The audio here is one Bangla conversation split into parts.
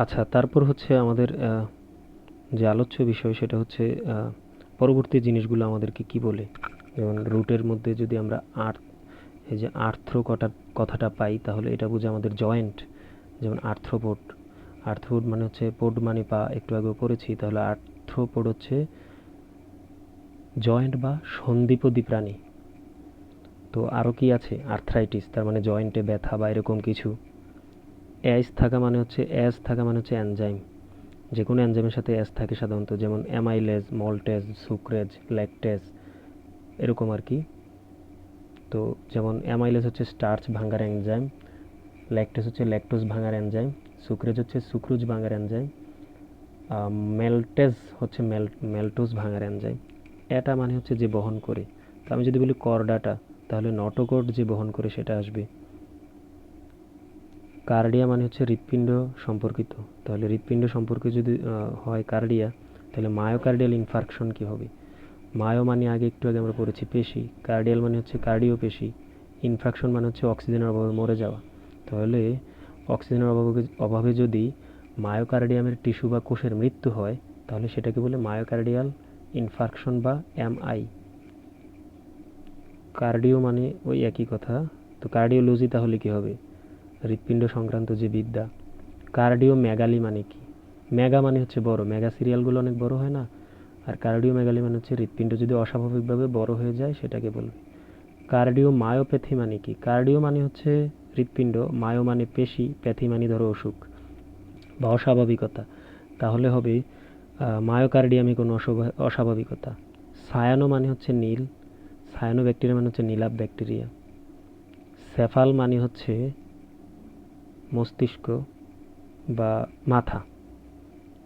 আচ্ছা, তারপর হচ্ছে আমাদের যে আলোচ্য বিষয় সেটা হচ্ছে পরবর্তী জিনিসগুলো আমাদেরকে কি বলে। যেমন রুটের মধ্যে যদি আমরা এই যে আর্থ্রো কথাটা পাই, তাহলে এটা বুঝে আমাদের জয়েন্ট। যেমন আর্থ্রোপোড, আর্থ্রোপোড মানে হচ্ছে পোড মানে পা, একটু আগেও পড়েছি। তাহলে আর্থ্রোপোড হচ্ছে জয়েন্ট বা সন্ধিপদী প্রাণী। তো আরও কি আছে, আর্থ্রাইটিস, তার মানে জয়েন্টে ব্যথা বা এরকম কিছু। অ্যাজ থাকা মানে হচ্ছে এনজাইম। যে কোনো এনজাইমের সাথে অ্যাজ থাকে সাধারণত, যেমন অ্যামাইলেজ, মল্টেজ, সুক্রেজ, ল্যাকটেজ, এরকম আর কি। তো যেমন অ্যামাইলেজ হচ্ছে স্টার্চ ভাঙার এনজাইম, ল্যাকটেজ হচ্ছে ল্যাকটোজ ভাঙার এনজাইম, সুক্রেজ হচ্ছে সুক্রোজ ভাঙার এনজাইম, মেলটেজ হচ্ছে মেলটোজ ভাঙার এনজাইম। এটা মানে হচ্ছে যে বহন করে। তো আমি যদি বলি করডাটা, তাহলে নটোকর্ড যে বহন করে সেটা আসবে। কার্ডিয়া মানে হচ্ছে হৃৎপিণ্ড সম্পর্কিত। তাহলে হৃৎপিণ্ড সম্পর্কে যদি হয় কার্ডিয়া, তাহলে মায়োকার্ডিয়াল ইনফার্কশন কি হবে। মায়ো মানে একটু আগে আমরা পড়েছি পেশি, কার্ডিয়াল মানে হচ্ছে কার্ডিও পেশি, ইনফ্রাকশন মানে হচ্ছে অক্সিজেনের অভাবে মরে যাওয়া। তাহলে অক্সিজেনের অভাবে যদি মায়োকার্ডিয়ামের টিস্যু বা কোষের মৃত্যু হয়, তাহলে সেটাকে বলে মায়োকার্ডিয়াল ইনফার্কশন বা এমআই। কার্ডিও মানে ওই একই কথা। তো কার্ডিওলজি তাহলে কি হবে, হৃৎপিণ্ড সংক্রান্ত যে বিদ্যা। কার্ডিও মেগালি মানে কি, মেগা মানে হচ্ছে বড়, মেগা সিরিয়ালগুলো অনেক বড় হয় না, আর কার্ডিও মেগালি মানে হচ্ছে হৃৎপিণ্ড যদি অস্বাভাবিকভাবে বড় হয়ে যায় সেটাকে বলবে। কার্ডিও মায়োপ্যাথি মানে কি, কার্ডিও মানে হচ্ছে হৃৎপিণ্ড, মায়ো মানে পেশি, প্যাথি মানে ধরো অসুখ বা অস্বাভাবিকতা। তাহলে হবে মায়োকার্ডিয়ামে কোনো অস্বাভাবিকতা। সায়ানো মানে হচ্ছে নীল, সায়ানো ব্যাকটেরিয়া মানে হচ্ছে নীলাভ ব্যাকটেরিয়া। সেফাল মানে হচ্ছে মস্তিষ্ক বা মাথা।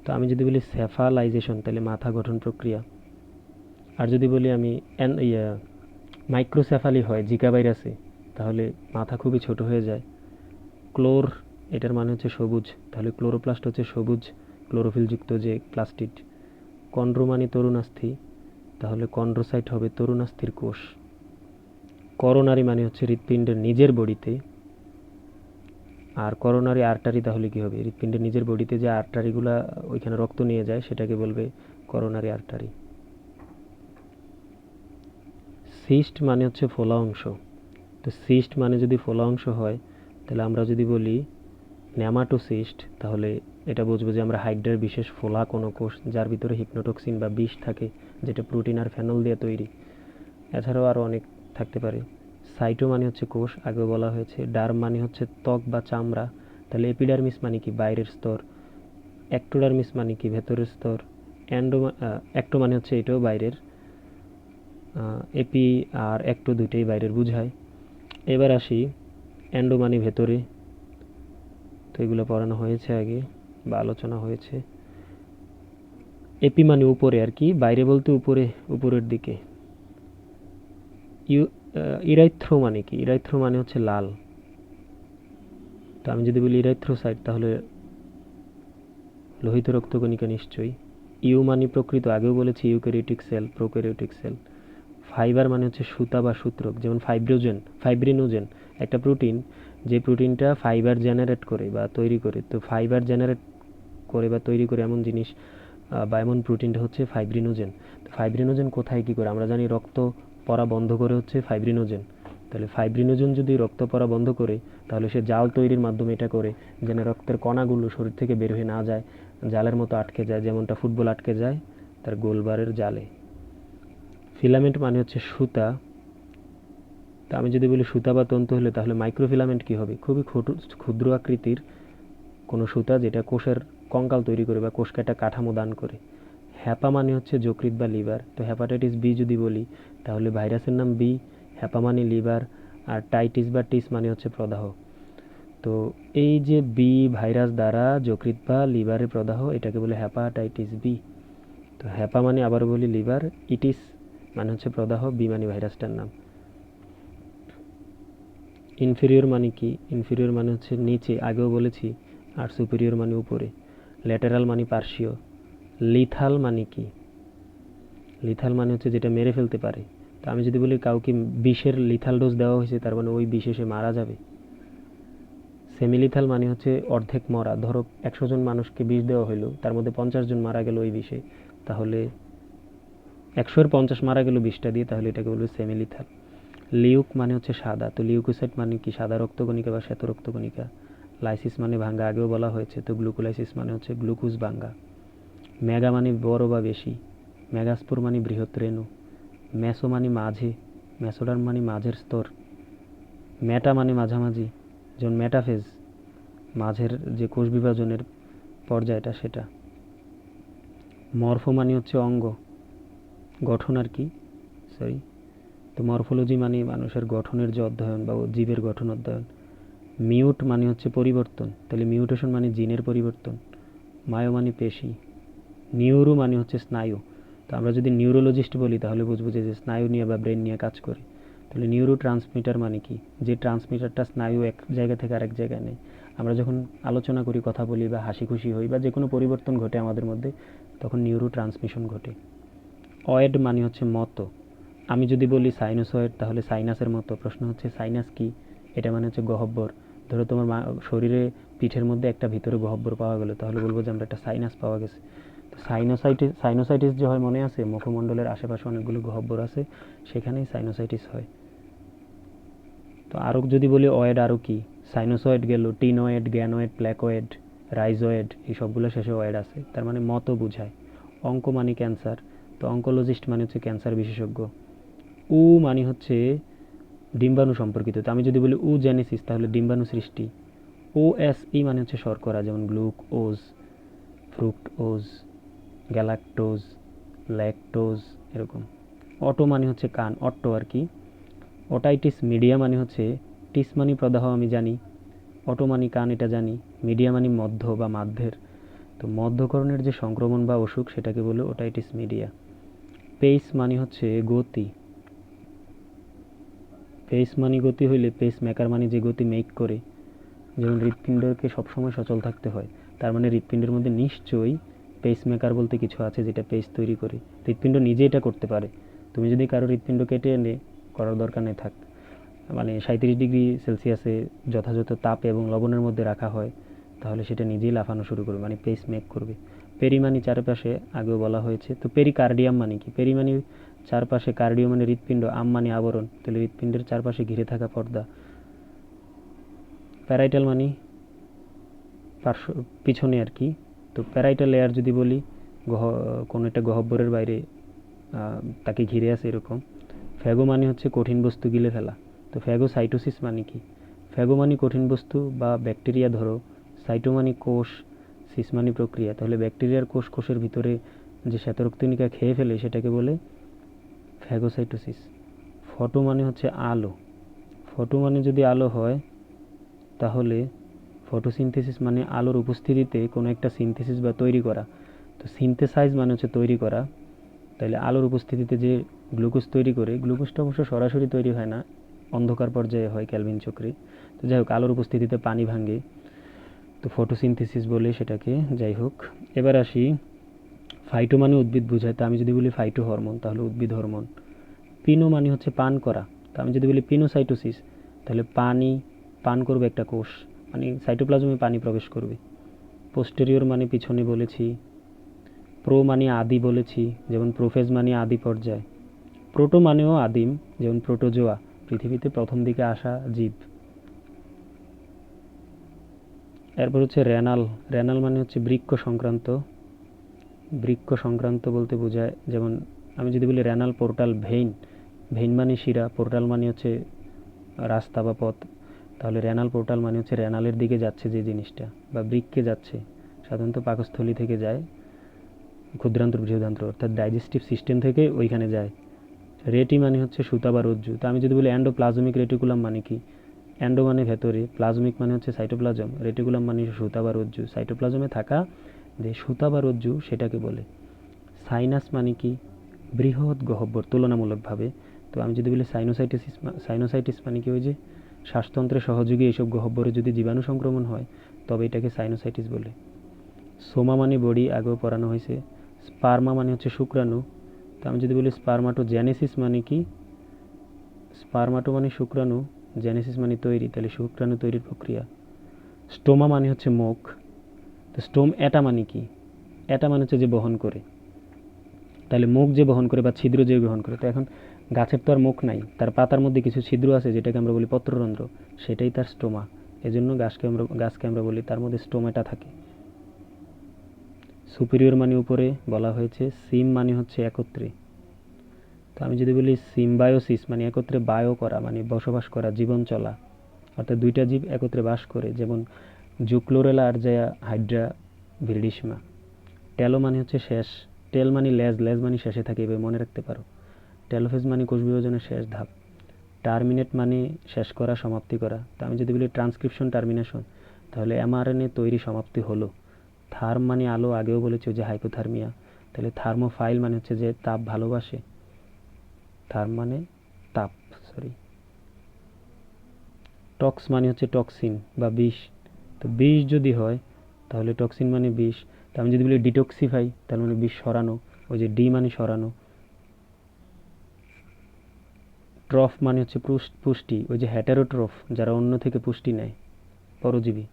তো আমি যদি বলি সেফালাইজেশন, তাহলে মাথা গঠন প্রক্রিয়া। আর যদি বলি আমি মাইক্রোসেফালি হয় জিকা ভাইরাসে, তাহলে মাথা খুবই ছোট হয়ে যায়। ক্লোর, এটার মানে হচ্ছে সবুজ, তাহলে ক্লোরোপ্লাস্ট হচ্ছে সবুজ ক্লোরোফিলযুক্ত যে প্লাস্টিড। কন্ড্রো মানে তরুণাস্থি, তাহলে কন্ড্রোসাইট হবে তরুণাস্থির কোষ। করোনারি মানে হচ্ছে হৃৎপিণ্ডের নিজের বডিতে, আর করোনারি আর্টারি তাহলে কি হবে, হৃৎপিণ্ডের নিজের বডিতে যে আর্টারিগুলা ওইখানে রক্ত নিয়ে যায় সেটাকে বলবে করোনারি আর্টারি। সিস্ট মানে হচ্ছে ফোলা অংশ। তো সিস্ট মানে যদি ফোলা অংশ হয়, তাহলে আমরা যদি বলি নেমাটোসিস্ট, তাহলে এটা বুঝবো যে আমরা হাইড্রার বিশেষ ফোলা কোনো কোষ যার ভিতরে হিপনোটক্সিন বা বিষ থাকে, যেটা প্রোটিন আর ফেনল দিয়ে তৈরি। এছাড়াও আরও অনেক থাকতে পারে। সাইটো মানে হচ্ছে কোষ, আগেও বলা হয়েছে। ডার্ম মানে হচ্ছে ত্বক বা চামড়া, তাহলে এপিডার্মিস মানে কি, বাইরের স্তর। অ্যাক্টোডার্মিস মানে কি, ভেতরের স্তর। অ্যাক্টো মানে হচ্ছে এটাও বাইরের, এপি আর অ্যাক্টো দুইটাই বাইরের বুঝায়। এবার আসি অ্যান্ডো মানে ভেতরে, তো এগুলো পড়ানো হয়েছে আগে বা আলোচনা হয়েছে। এপি মানে উপরে আর কি, বাইরে বলতে উপরে, উপরের দিকে। ইউ ইরাইথ্রো মানে কি, ইরাইথ্রো মানে হচ্ছে লাল। তো আমি যদি বলি ইরাইথ্রোসাইট, তাহলে লোহিত রক্তকণিকা নিশ্চয়ই। ইউ মানে প্রকৃত, আগেও বলেছি eukaryotic sell, prokaryotic sell. Fibre মানে হচ্ছে সুতা বা সূত্রক, যেমন ফাইব্রিনোজেন একটা প্রোটিন, যে প্রোটিনটা ফাইবার জেনারেট করে বা তৈরি করে। তো ফাইবার জেনারেট করে বা তৈরি করে এমন জিনিস বা এমন প্রোটিনটা হচ্ছে ফাইব্রিনোজেন। তো ফাইব্রিনোজেন কোথায় কী করে, আমরা জানি রক্ত পড়া বন্ধ করে হচ্ছে ফাইব্রিনোজেন। তাহলে ফাইব্রিনোজেন যদি রক্ত পড়া বন্ধ করে, তাহলে সে জাল তৈরির মাধ্যমে এটা করে, যেন রক্তের কণাগুলো শরীর থেকে বের হয়ে না যায়, জালের মতো আটকে যায়, যেমনটা ফুটবল আটকে যায় তার গোলবারের জালে। ফিলামেন্ট মানে হচ্ছে সুতা। তা আমি যদি বলি সুতা বা তন্তু হলে, তাহলে মাইক্রোফিলামেন্ট কি হবে, খুবই ক্ষুদ্র আকৃতির কোনো সুতা যেটা কোষের কঙ্কাল তৈরি করে বা কোষকে একটা কাঠামো দান করে। হ্যাপা মানে হচ্ছে যকৃৎ বা লিভার। তো হেপাটাইটিস বি যদি বলি, তাহলে ভাইরাসের নাম বি, হ্যাপা মানে লিভার, আর টাইটিস বা টিস মানে হচ্ছে প্রদাহ। তো এই যে বি ভাইরাস দ্বারা যকৃৎ বা লিভারে প্রদাহ, এটাকে বলে হ্যাপাটাইটিস বি। তো হ্যাপা মানে আবার বলি লিভার, ইটিস মানে হচ্ছে প্রদাহ, বি মানে ভাইরাসটার নাম। ইনফেরিয়র মানে কি, ইনফেরিয়র মানে হচ্ছে নিচে, আগেও বলেছি। আর সুপেরিয়র মানে উপরে। ল্যাটেরাল মানে পার্শ্বীয়। লিথাল মানে কি, লিথাল মানে হচ্ছে যেটা মেরে ফেলতে পারে। তো আমি যদি বলি কাউকে বিষের লিথাল ডোজ দেওয়া হয়েছে, তার মানে ওই বিষে সে মারা যাবে। সেমিলিথাল মানে হচ্ছে অর্ধেক মরা। ধরো 100 জন মানুষকে বিষ দেওয়া হলো, তার মধ্যে 50 জন মারা গেল ওই বিষে, তাহলে 100-এর 50 মারা গেল বিষটা দিয়ে, তাহলে এটাকে বলবে সেমিলিথাল। লিউক মানে হচ্ছে সাদা, তো লিউকোসাইট মানে কি? সাদা রক্তকণিকা বা শ্বেত রক্তকণিকা। লাইসিস মানে ভাঙ্গা, আগেও বলা হয়েছে, তো গ্লুকোলাইসিস মানে হচ্ছে গ্লুকোজ ভাঙ্গা। মেগা মানে বড় বা বেশি, মেগাস্পোর মানে বৃহৎ রেণু। মেসো মানে মাঝে, মেসোডার্ম মানে মাঝের স্তর। মেটা মানে মাঝামাঝি, যেমন মেটাফেজ, মাঝের যে কোষ বিভাজনের পর্যায়টা সেটা। মরফো মানে হচ্ছে অঙ্গ, গঠন আর কি, সরি। তো মরফোলজি মানে মানুষের গঠনের যে অধ্যয়ন বা জীবের গঠন অধ্যয়ন। মিউট মানে হচ্ছে পরিবর্তন, তাহলে মিউটেশন মানে জিনের পরিবর্তন। মায়ো মানে পেশি। নিউরো মানে হচ্ছে স্নায়ু, তো আমরা যদি নিউরোলজিস্ট বলি তাহলে বুঝবো যে স্নায়ু নিয়ে বা ব্রেন নিয়ে কাজ করে। তাহলে নিউরো ট্রান্সমিটার মানে কি? যে ট্রান্সমিটারটা স্নায়ু এক জায়গা থেকে আরেক জায়গায় নেই। আমরা যখন আলোচনা করি, কথা বলি বা হাসি খুশি হই বা যে কোনো পরিবর্তন ঘটে আমাদের মধ্যে, তখন নিউরো ট্রান্সমিশন ঘটে। অয়েড মানে হচ্ছে মতো। আমি যদি বলি সাইনোসয়েড, তাহলে সাইনাসের মতো। প্রশ্ন হচ্ছে সাইনাস কি? এটা মানে হচ্ছে গহ্বর। ধরো তোমার শরীরে পিঠের মধ্যে একটা ভিতরে গহ্বর পাওয়া গেল, তাহলে বলবো যে আমরা একটা সাইনাস পাওয়া গেছে। তো সাইনোসাইটিস যে হয় মনে আছে? মুখমণ্ডলের আশেপাশে অনেকগুলো গহ্বর আছে, সেখানেই সাইনোসাইটিস হয়। তো আরও যদি বলি অয়েড আরও কি? সাইনোসয়েড গেল, টিনয়েড, গ্যানয়েড, প্ল্যাকয়েড, রাইজয়েড, এই সবগুলো শেষে অয়েড আছে, তার মানে মতো বোঝায়। অঙ্ক মানে ক্যান্সার, তো অঙ্কোলজিস্ট মানে হচ্ছে ক্যান্সার বিশেষজ্ঞ। উ মানে হচ্ছে ডিম্বাণু সম্পর্কিত, তো আমি যদি বলি উ জেনেসিস, তাহলে ডিম্বাণু সৃষ্টি। ও এস ই মানে হচ্ছে শর্করা, যেমন গ্লুকোজ, ফ্রুক্টোজ, গ্যালাক্টোজ, ল্যাকটোজ, এরকম। অটো মানে হচ্ছে কান, অট্টো আর কি। ওটাইটিস মিডিয়া মানে হচ্ছে, টিস মানে প্রদাহ আমি জানি, অটো মানে কান এটা জানি, মিডিয়া মানে মধ্য বা মাধ্যের। তো মধ্যকরণের যে সংক্রমণ বা অসুখ সেটাকে বলে ওটাইটিস মিডিয়া। পেস মানে হচ্ছে গতি, পেস মানে গতি হইলে পেস মেকার মানে যে গতি মেক করে। যেমন হৃৎপিণ্ডকে সবসময় সচল থাকতে হয়, তার মানে হৃৎপিণ্ডের মধ্যে নিশ্চয়ই পেস মেকার বলতে কিছু আছে যেটা পেস তৈরি করে। হৃৎপিণ্ড নিজে এটা করতে পারে। তুমি যদি কারো হৃৎপিণ্ড কেটে এনে, করার দরকার নেই থাক, মানে 37°C যথাযথ তাপ এবং লবণের মধ্যে রাখা হয়, তাহলে সেটা নিজেই লাফানো শুরু করবে, মানে পেস মেক করবে। পেরি মানে চারপাশে, আগেও বলা হয়েছে। তো পেরিকার্ডিয়াম মানে কি? পেরি মানে চারপাশে, কার্ডিও মানে হৃৎপিণ্ড, আম মানে আবরণ, তাহলে হৃৎপিণ্ডের চারপাশে ঘিরে থাকা পর্দা। প্যারাইটাল মানে পার্শ্ব, পিছনে আর কি। তো প্যারাইটাল লেয়ার যদি বলি, কোনো একটা গহ্বরের বাইরে তাকে ঘিরে আছে এরকম। ফ্যাগো মানে হচ্ছে কঠিন বস্তু গিলে ফেলা। তো ফ্যাগোসাইটোসিস মানে কি? ফ্যাগো মানে কঠিন বস্তু বা ব্যাকটেরিয়া ধরো, সাইটো মানে কোষ, সিস মানে প্রক্রিয়া, তাহলে ব্যাকটেরিয়ার কোষ, কোষের ভিতরে যে শ্বেতরক্তকণিকা খেয়ে ফেলে সেটাকে বলে ফ্যাগোসাইটোসিস। ফটো মানে হচ্ছে আলো, ফটো মানে যদি আলো হয়, তাহলে ফটোসিনথেসিস মানে আলোর উপস্থিতিতে কোনো একটা সিনথেসিস বা তৈরি করা। তো সিনথেসাইজ মানে হচ্ছে তৈরি করা, তাহলে আলোর উপস্থিতিতে যে গ্লুকোজ তৈরি করে, গ্লুকোজটা অবশ্য সরাসরি তৈরি হয় না, অন্ধকার পর্যায়ে হয় ক্যালভিন চক্রে। তো যাই হোক, আলোর উপস্থিতিতে পানি ভাঙে, তো ফটোসিনথেসিস বলে সেটাকে। যাই হোক, এবার আসি, ফাইটো মানে উদ্ভিদ বোঝায়, তো আমি যদি বলি ফাইটো হরমোন, তাহলে উদ্ভিদ হরমোন। পিনো মানে হচ্ছে পান করা, তো আমি যদি বলি পিনোসাইটোসিস, তাহলে পানি পান করবে একটা কোষ, মানে সাইটোপ্লাজমে পানি প্রবেশ করবে। পোস্টেরিয়র মানে পিছনে বলেছি। প্রো মানে আদি বলেছি, যেমন প্রোফেজ মানে আদি পর্যায়। প্রোটো মানেও আদিম, যেমন প্রোটোজোয়া, পৃথিবীতে প্রথম দিকে আসা জীব। এরপর হচ্ছে রেনাল, রেনাল মানে হচ্ছে বৃক্ক সংক্রান্ত, বৃক্ক সংক্রান্ত বলতে বোঝায়, যেমন আমি যদি বলি রেনাল পোর্টাল ভেইন, ভেইন মানে শিরা, পোর্টাল মানে হচ্ছে রাস্তা বা পথ, তাহলে রেনাল পোর্টাল মানে হচ্ছে রেনালের দিকে যাচ্ছে যে জিনিসটা, বা বৃক্কে যাচ্ছে, সাধারণত পাকস্থলী থেকে যায়, ক্ষুদ্রান্তর বৃহদান্তর, অর্থাৎ ডাইজেস্টিভ সিস্টেম থেকে ওইখানে যায়। রেটি মানে হচ্ছে সুতা বা রজ্জু, তো আমি যদি বলি এন্ডোপ্লাজমিক রেটিকুলাম মানে কি? এন্ডো মানে ভেতরে, প্লাজমিক মানে হচ্ছে সাইটোপ্লাজম, রেটিকুলাম মানে সুতা বা রজ্জু, সাইটোপ্লাজমে থাকা যে সুতা বা রজ্জু সেটাকে বলে। সাইনাস মানে কি? বৃহৎ গহ্বর তুলনামূলকভাবে। তো আমি যদি বলি সাইনোসাইটিস মানে কি? ওই যে শ্বাসতন্ত্রের সহযোগী এইসব গহ্বরে যদি জীবাণু সংক্রমণ হয়, তবে এটাকে সাইনোসাইটিস বলে। সোমা মানে বডি, আগেও পড়ানো হয়েছে। স্পার্মা মানে হচ্ছে শুক্রাণু, তো আমি যদি বলি স্পার্মাটোজেনেসিস মানে কি? স্পার্মাটো মানে শুক্রাণু, জেনেসিস মানে তৈরি, তাহলে শুক্রাণু তৈরির প্রক্রিয়া। স্টোমা মানে হচ্ছে মুখ। তো স্টোম এটা মানে কি? এটা মানে হচ্ছে যে বহন করে। তাহলে মুখ যে বহন করে বা ছিদ্র যে গ্রহণ করে, তো এখন গাছের তো আর মুখ নাই, তার পাতার মধ্যে কিছু ছিদ্র আছে যেটাকে আমরা বলি পত্ররন্ধ্র, সেটাই তার স্টোমা। এজন্য গাছকে আমরা বলি তার মধ্যে স্টোমেটা থাকে। সুপিরিয়র মানে উপরে বলা হয়েছে, সিম মানে হচ্ছে একত্রে। তো আমি যদি বলি সিম্বায়োসিস মানে একত্রে বায়ো করা, মানে বসবাস করা, জীবন চলা, অর্থাৎ দুইটা জীব একত্রে বাস করে, যেমন জুক্লোরেলা আরজায়া হাইড্রা ভিরিডিসিমা। টেলো মানে হচ্ছে শেষ, টেল মানে লেজ, লেজ মানে শেষে থাকে, এভাবে মনে রাখতে পারো। টেলোফেজ মানে কোষ বিভাজনের শেষ ধাপ। টার্মিনেট মানে শেষ করা, সমাপ্তি করা। তো আমি যদি বলি ট্রান্সক্রিপশন টার্মিনেশন, তাহলে এমআরএনএ তৈরি সমাপ্তি হলো। থার্ম মানে আলো, আগেও বলেছি যে হাইপোথার্মিয়া। তাহলে থার্মোফাইল মানে হচ্ছে যে তাপ ভালোবাসে, থার্ম মানে তাপ, সরি। টক্স মানে হচ্ছে টক্সিন বা বিষ। তো বিষ যদি হয় তাহলে টক্সিন মানে বিষ। তো আমি যদি বলি ডিটক্সিফাই, তার মানে বিষ সরানো, ওই যে ডি মানে সরানো। ট্রফ মানে হচ্ছে পুষ্টি, ওই যে হ্যাটেরোট্রফ যারা অন্য থেকে পুষ্টি নেয়, পরজীবী।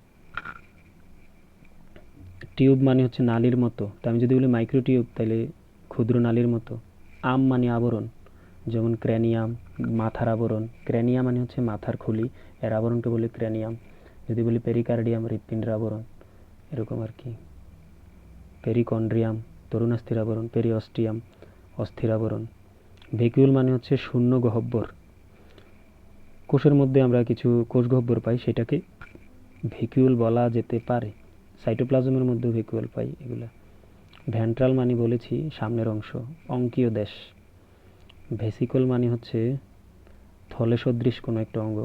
টিউব মানে হচ্ছে নালীর মতো, তো আমি যদি বলি মাইক্রোটিউব তাহলে ক্ষুদ্র নালীর মতো। আম মানে আবরণ, যেমন ক্র্যানিয়াম, মাথার আবরণ। ক্র্যানিয়া মানে হচ্ছে মাথার খুলি, এর আবরণকে বলি ক্র্যানিয়াম। যদি বলি পেরিকার্ডিয়াম, হৃৎপিণ্ডের আবরণ, এরকম আর কি। পেরিকন্ড্রিয়াম তরুণাস্থির আবরণ, পেরিঅস্টিয়াম অস্থির আবরণ। ভেকিউল মানে হচ্ছে শূন্য গহ্বর। কোষের মধ্যে আমরা কিছু কোষ গহ্বর পাই, সেটাকে ভেকিউল বলা যেতে পারে। সাইটোপ্লাজমের মধ্যে ভেকিউল পাই এগুলা। ভেন্ট্রাল মানে বলেছি সামনের অংশ, অঙ্কীয় দেশ। ভেসিকল মানে হচ্ছে থলে সদৃশ কোনো একটা অঙ্গ।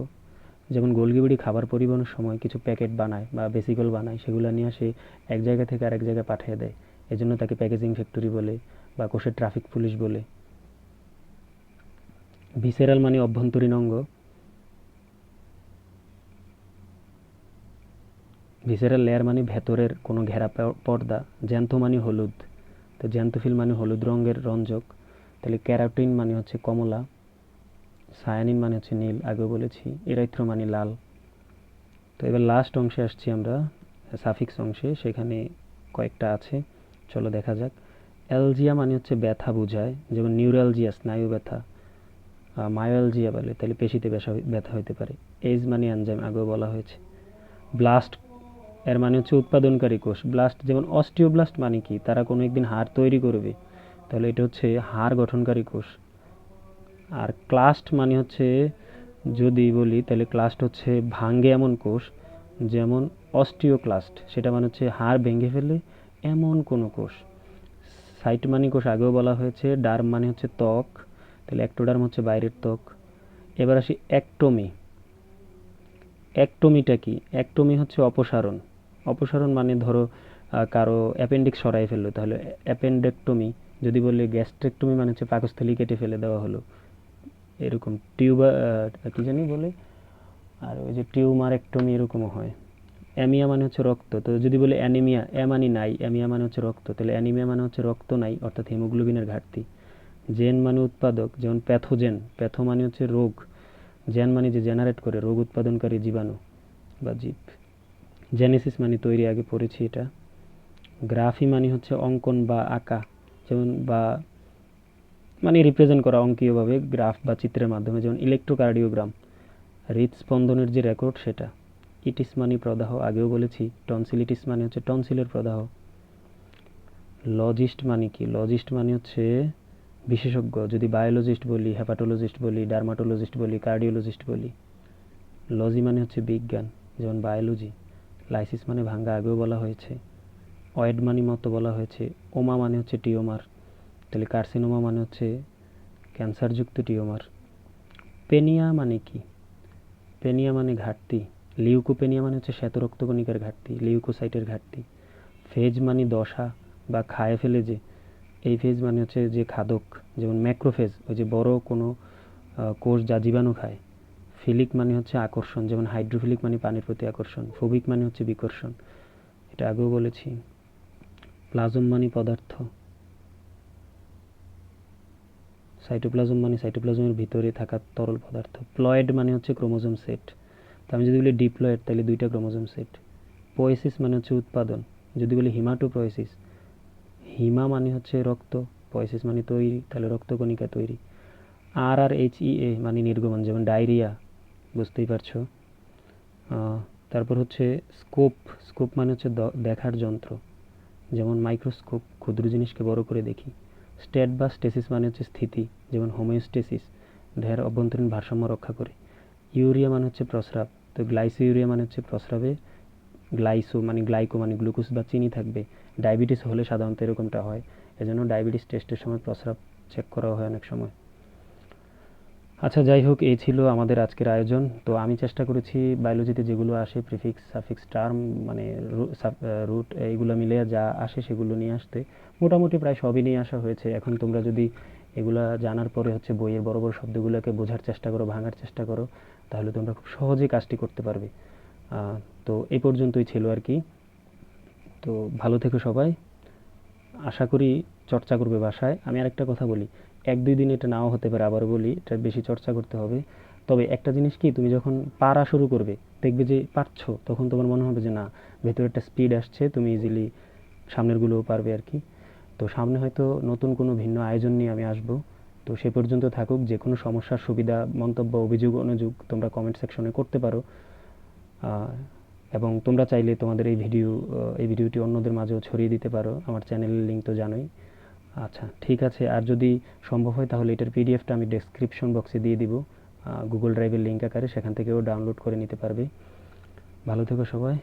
যেমন গোলগিবিড়ি খাবার পরিবহনের সময় কিছু প্যাকেট বানায় বা ভেসিকল বানায়, সেগুলো নিয়ে সে এক জায়গা থেকে আরেক জায়গায় পাঠিয়ে দেয়, এজন্য তাকে প্যাকেজিং ফ্যাক্টরি বলে বা কোষের ট্রাফিক পুলিশ বলে। ভিসেরাল মানে অভ্যন্তরীণ অঙ্গ। ভিসেরাল লেয়ার মানে ভেতরের কোনো ঘেরা পর্দা। জ্যান্থো মানে হলুদ, তো জ্যান্থোফিল মানে হলুদ রঙের রঞ্জক। তাহলে ক্যারোটিন মানে হচ্ছে কমলা। সায়ানিন মানে হচ্ছে নীল, আগেও বলেছি। এরাইথ্রো মানে লাল। তো এবার লাস্ট অংশে আসছি আমরা, সাফিক্স অংশে, সেখানে কয়েকটা আছে, চলো দেখা যাক। অ্যালজিয়া মানে হচ্ছে ব্যথা বোঝায়, যেমন নিউরালজিয়া স্নায়ু ব্যথা। মায়োঅ্যালজিয়া বলে তাহলে পেশিতে ব্যথা হতে পারে। এজ মানে এনজাইম, আগেও বলা হয়েছে। ব্লাস্ট এর মানে হচ্ছে উৎপাদনকারী কোষ। ব্লাস্ট, যেমন অস্টিওব্লাস্ট মানে কি, তারা কোনো একদিন হাড় তৈরি করবে, তাহলে এটা হচ্ছে হাড় গঠনকারী কোষ। আর ক্লাস্ট মানে হচ্ছে, যদি বলি তাহলে ক্লাস্ট হচ্ছে ভাঙ্গে এমন কোষ, যেমন অস্টিওক্লাস্ট, সেটা মানে হচ্ছে হাড় ভেঙে ফেলে এমন কোনো কোষ। সাইট মানে কোষ, আগেও বলা হয়েছে। ডার্ম মানে হচ্ছে ত্বক, তাহলে অ্যাক্টোডার্ম হচ্ছে বাইরের ত্বক। এবার আসি একটোমি। একটোমিটা কি? একটোমি হচ্ছে অপসারণ। অপসারণ মানে ধরো কারো অ্যাপেন্ডিক্স সরাই ফেললো, তাহলে অ্যাপেন্ডেক্টমি। যদি বলি গ্যাস্ট্রেক্টমি মানে হচ্ছে পাকস্থলী কেটে ফেলে দেওয়া হলো, এরকম। টিউবার কি জানি বলে, আর ওই যে টিউমারেক্টমি এরকমও হয়। অ্যামিয়া মানে হচ্ছে রক্ত, তো যদি বলি অ্যানিমিয়া, মানে নাই, অ্যামিয়া মানে হচ্ছে রক্ত, তাহলে অ্যানিমিয়া মানে হচ্ছে রক্ত নাই, অর্থাৎ হিমোগ্লোবিনের ঘাটতি। জেন মানে উৎপাদক, যেমন প্যাথোজেন, প্যাথো মানে হচ্ছে রোগ, জেন মানে যে জেনারেট করে, রোগ উৎপাদনকারী জীবাণু বা জীব। জেনেসিস মানে তৈরি, আগে পড়েছি এটা। গ্রাফি মানে হচ্ছে অঙ্কন বা আঁকা, যেমন বা মানে রিপ্রেজেন্ট করা অঙ্কীয়ভাবে গ্রাফ বা চিত্রের মাধ্যমে, যেমন ইলেকট্রোকার্ডিওগ্রাম, হৃদস্পন্দনের যে রেকর্ড সেটা। ইটিস মানে প্রদাহ, আগেও বলেছি। টনসিলিটিস মানে হচ্ছে টনসিলের প্রদাহ। লজিস্ট মানে কি? লজিস্ট মানে হচ্ছে বিশেষজ্ঞ, যদি বায়োলজিস্ট বলি, হেপাটোলজিস্ট বলি, ডার্মাটোলজিস্ট বলি, কার্ডিওলজিস্ট বলি। লজি মানে হচ্ছে বিজ্ঞান, যেমন বায়োলজি। লাইসিস মানে ভাঙ্গা, আগেও বলা হয়েছে। অয়েড মানে মতো বলা হয়েছে। ওমা মানে হচ্ছে টিওমার, তাহলে কার্সিনোমা মানে হচ্ছে ক্যান্সারযুক্ত টিওমার। পেনিয়া মানে কি? পেনিয়া মানে ঘাটতি। লিউকোপেনিয়া মানে হচ্ছে শ্বেত রক্তকণিকার ঘাটতি, লিউকোসাইটের ঘাটতি। ফেজ মানে দশা বা খায় ফেলে যে, এই ফেজ মানে হচ্ছে যে খাদক, যেমন ম্যাক্রোফেজ, ওই যে বড় কোনো কোষ যা জীবাণু খায়। ফিলিক মানে হচ্ছে আকর্ষণ, যেমন হাইড্রোফিলিক মানে পানির প্রতি আকর্ষণ। ফোবিক মানে হচ্ছে বিকর্ষণ, এটা আগেও বলেছি। প্লাজম মানে পদার্থ। সাইটোপ্লাজম মানে সাইটোপ্লাজমের ভিতরে থাকা তরল পদার্থ। প্লয়েড মানে হচ্ছে ক্রোমোজোম সেট, তো আমি যদি বলি ডিপ্লয়েড তাহলে দুইটা ক্রোমোজোম সেট। পোয়েসিস মানে হচ্ছে উৎপাদন। যদি বলি হিমাটোপোয়েসিস, হিমা মানে হচ্ছে রক্ত, পোয়েসিস মানে তৈরি, তাহলে রক্তকণিকা তৈরি। RRHEA মানে নির্গমন, যেমন ডায়রিয়া, বুঝতেই পারছো। তারপর হচ্ছে স্কোপ, স্কোপ মানে হচ্ছে দেখার যন্ত্র, যেমন মাইক্রোস্কোপ, ক্ষুদ্র জিনিসকে বড় করে দেখি। স্ট্যাট বা স্টেসিস মানে হচ্ছে স্থিতি, যেমন হোমিওস্টেসিস, দেহের অভ্যন্তরীণ ভারসাম্য রক্ষা করে। ইউরিয়া মানে হচ্ছে প্রস্রাব, তো গ্লাইসোইউরিয়া মানে হচ্ছে প্রস্রাবে গ্লাইসো মানে গ্লাইকো মানে গ্লুকোজ বা চিনি থাকবে। ডায়াবেটিস হলে সাধারণত এরকমটা হয়, এজন্য ডায়াবেটিস টেস্টের সময় প্রস্রাব চেক করা হয় অনেক সময়। আচ্ছা, যাই হোক, এই ছিল আমাদের আজকের আয়োজন। তো আমি চেষ্টা করেছি বায়োলজিতে যেগুলো আসে প্রিফিক্স সাফিক্স টার্ম মানে রুট এইগুলো মিলে যা আসে সেগুলো নিয়ে আসতে, মোটামুটি প্রায় সবই নিয়ে আসা হয়েছে। এখন তোমরা যদি এগুলা জানার পরে হচ্ছে বইয়ের বড় বড় শব্দগুলোকে বোঝার চেষ্টা করো, ভাঙার চেষ্টা করো, তাহলে তোমরা খুব সহজেই কাজটি করতে পারবে। তো এই পর্যন্তই ছিল আর কি। তো ভালো থেকো সবাই, আশা করি চর্চা করবে বাসায়। আমি আরেকটা কথা বলি, 1-2 দিন এটা নাও হতে পারে, আবারও বলি এটা বেশি চর্চা করতে হবে। তবে একটা জিনিস কি, তুমি যখন পারা শুরু করবে, দেখবে যে পারছো, তখন তোমার মনে হবে যে না, ভেতরে একটা স্পিড আসছে, তুমি ইজিলি সামনেরগুলোও পারবে আর কি। তো সামনে হয়তো নতুন কোনো ভিন্ন আয়োজন নিয়ে আমি আসবো। তো সে পর্যন্ত থাকুক, যে কোনো সমস্যার সুবিধা মন্তব্য অভিযোগ অনুযোগ তোমরা কমেন্ট সেকশনে করতে পারো। এবং তোমরা চাইলে তোমাদের এই ভিডিওটি অন্যদের মাঝেও ছড়িয়ে দিতে পারো, আমার চ্যানেলের লিঙ্ক তো জানোই। আচ্ছা, ঠিক আছে, আর যদি সম্ভব হয় তাহলে এটার পিডিএফটা আমি ডেসক্রিপশন বক্সে দিয়ে দিব, গুগল ড্রাইভের লিঙ্ক আকারে, সেখান থেকেও ডাউনলোড করে নিতে পারবে। ভালো থেকো সবাই।